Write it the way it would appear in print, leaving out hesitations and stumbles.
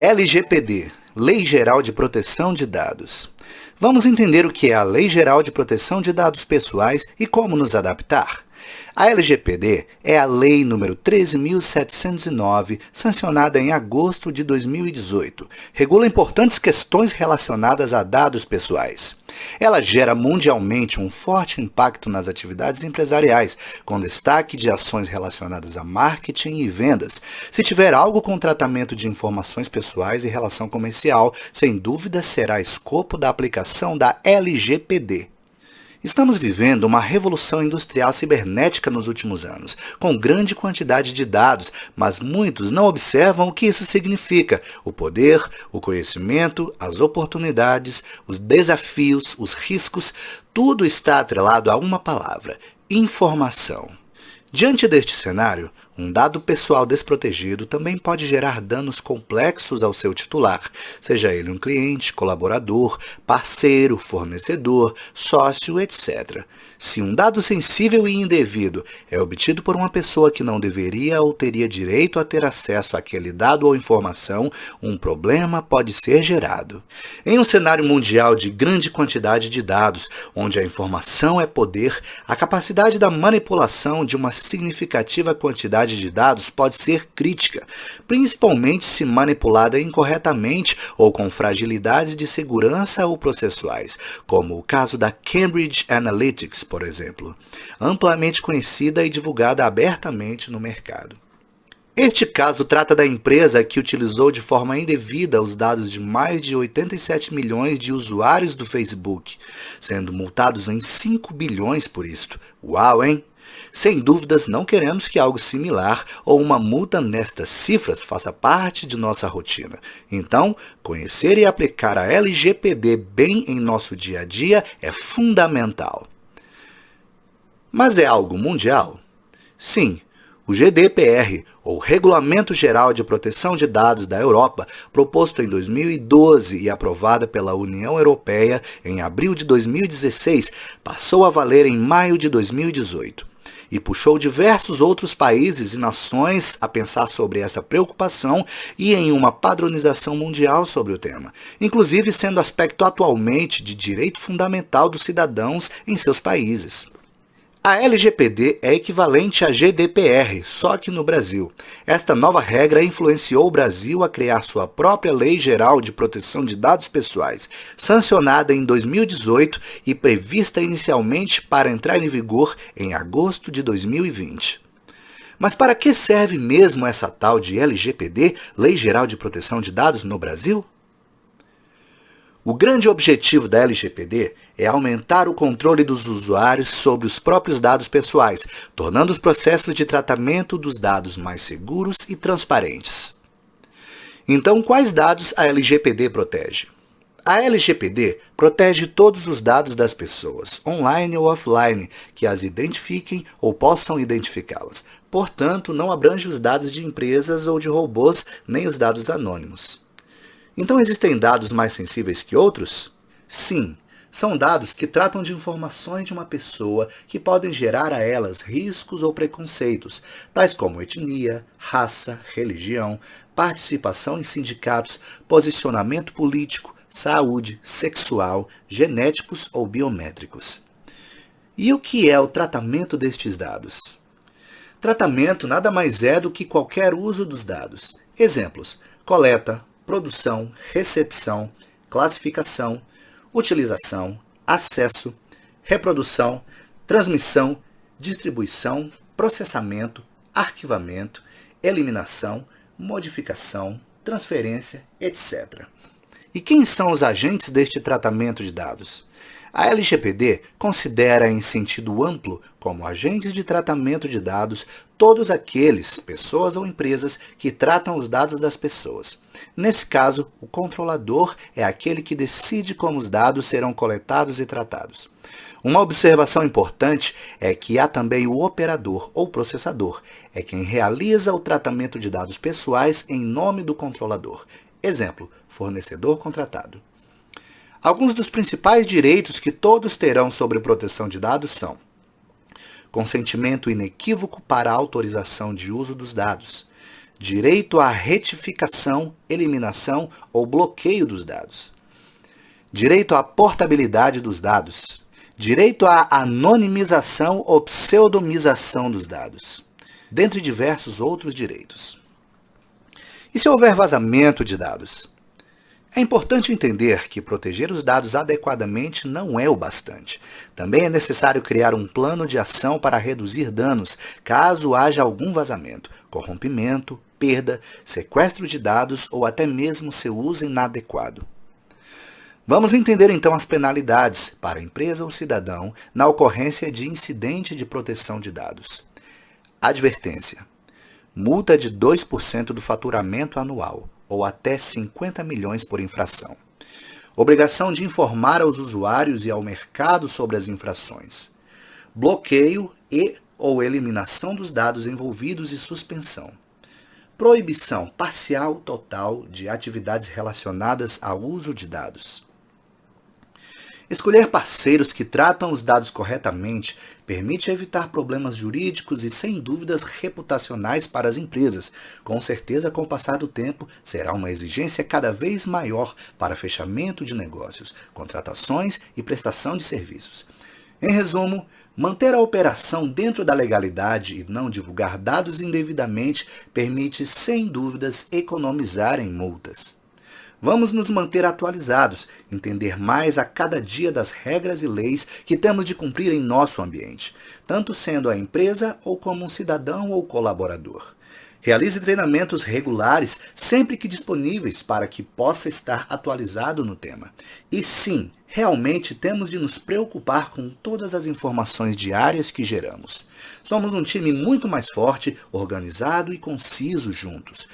LGPD, Lei Geral de Proteção de Dados. Vamos entender o que é a Lei Geral de Proteção de Dados Pessoais e como nos adaptar. A LGPD é a Lei número 13.709, sancionada em agosto de 2018. Regula importantes questões relacionadas a dados pessoais. Ela gera mundialmente um forte impacto nas atividades empresariais, com destaque de ações relacionadas a marketing e vendas. Se tiver algo com tratamento de informações pessoais e relação comercial, sem dúvida será escopo da aplicação da LGPD. Estamos vivendo uma revolução industrial cibernética nos últimos anos, com grande quantidade de dados, mas muitos não observam o que isso significa: o poder, o conhecimento, as oportunidades, os desafios, os riscos, tudo está atrelado a uma palavra: informação. Diante deste cenário, um dado pessoal desprotegido também pode gerar danos complexos ao seu titular, seja ele um cliente, colaborador, parceiro, fornecedor, sócio, etc. Se um dado sensível e indevido é obtido por uma pessoa que não deveria ou teria direito a ter acesso àquele dado ou informação, um problema pode ser gerado. Em um cenário mundial de grande quantidade de dados, onde a informação é poder, a capacidade da manipulação de uma significativa quantidade de dados pode ser crítica, principalmente se manipulada incorretamente ou com fragilidades de segurança ou processuais, como o caso da Cambridge Analytica, por exemplo, amplamente conhecida e divulgada abertamente no mercado. Este caso trata da empresa que utilizou de forma indevida os dados de mais de 87 milhões de usuários do Facebook, sendo multados em 5 bilhões por isto. Uau, hein? Sem dúvidas, não queremos que algo similar ou uma multa nestas cifras faça parte de nossa rotina. Então, conhecer e aplicar a LGPD bem em nosso dia a dia é fundamental. Mas é algo mundial? Sim, o GDPR, ou Regulamento Geral de Proteção de Dados da Europa, proposto em 2012 e aprovado pela União Europeia em abril de 2016, passou a valer em maio de 2018. E puxou diversos outros países e nações a pensar sobre essa preocupação e em uma padronização mundial sobre o tema, inclusive sendo aspecto atualmente de direito fundamental dos cidadãos em seus países. A LGPD é equivalente à GDPR, só que no Brasil. Esta nova regra influenciou o Brasil a criar sua própria Lei Geral de Proteção de Dados Pessoais, sancionada em 2018 e prevista inicialmente para entrar em vigor em agosto de 2020. Mas para que serve mesmo essa tal de LGPD, Lei Geral de Proteção de Dados no Brasil? O grande objetivo da LGPD é aumentar o controle dos usuários sobre os próprios dados pessoais, tornando os processos de tratamento dos dados mais seguros e transparentes. Então, quais dados a LGPD protege? A LGPD protege todos os dados das pessoas, online ou offline, que as identifiquem ou possam identificá-las. Portanto, não abrange os dados de empresas ou de robôs, nem os dados anônimos. Então, existem dados mais sensíveis que outros? Sim, são dados que tratam de informações de uma pessoa que podem gerar a elas riscos ou preconceitos, tais como etnia, raça, religião, participação em sindicatos, posicionamento político, saúde, sexual, genéticos ou biométricos. E o que é o tratamento destes dados? Tratamento nada mais é do que qualquer uso dos dados. Exemplos: coleta, produção, recepção, classificação, utilização, acesso, reprodução, transmissão, distribuição, processamento, arquivamento, eliminação, modificação, transferência, etc. E quem são os agentes deste tratamento de dados? A LGPD considera em sentido amplo como agentes de tratamento de dados todos aqueles, pessoas ou empresas, que tratam os dados das pessoas. Nesse caso, o controlador é aquele que decide como os dados serão coletados e tratados. Uma observação importante é que há também o operador ou processador, é quem realiza o tratamento de dados pessoais em nome do controlador. Exemplo: fornecedor contratado. Alguns dos principais direitos que todos terão sobre proteção de dados são: consentimento inequívoco para a autorização de uso dos dados, direito à retificação, eliminação ou bloqueio dos dados, direito à portabilidade dos dados, direito à anonimização ou pseudonização dos dados, dentre diversos outros direitos. E se houver vazamento de dados? É importante entender que proteger os dados adequadamente não é o bastante. Também é necessário criar um plano de ação para reduzir danos caso haja algum vazamento, corrompimento, perda, sequestro de dados ou até mesmo seu uso inadequado. Vamos entender então as penalidades para a empresa ou cidadão na ocorrência de incidente de proteção de dados. Advertência: multa de 2% do faturamento anual, ou até 50 milhões por infração. Obrigação de informar aos usuários e ao mercado sobre as infrações. Bloqueio e ou eliminação dos dados envolvidos e suspensão. Proibição parcial ou total de atividades relacionadas ao uso de dados. Escolher parceiros que tratam os dados corretamente permite evitar problemas jurídicos e, sem dúvidas, reputacionais para as empresas. Com certeza, com o passar do tempo, será uma exigência cada vez maior para fechamento de negócios, contratações e prestação de serviços. Em resumo, manter a operação dentro da legalidade e não divulgar dados indevidamente permite, sem dúvidas, economizar em multas. Vamos nos manter atualizados, entender mais a cada dia das regras e leis que temos de cumprir em nosso ambiente, tanto sendo a empresa ou como um cidadão ou colaborador. Realize treinamentos regulares sempre que disponíveis para que possa estar atualizado no tema. E sim, realmente temos de nos preocupar com todas as informações diárias que geramos. Somos um time muito mais forte, organizado e conciso juntos.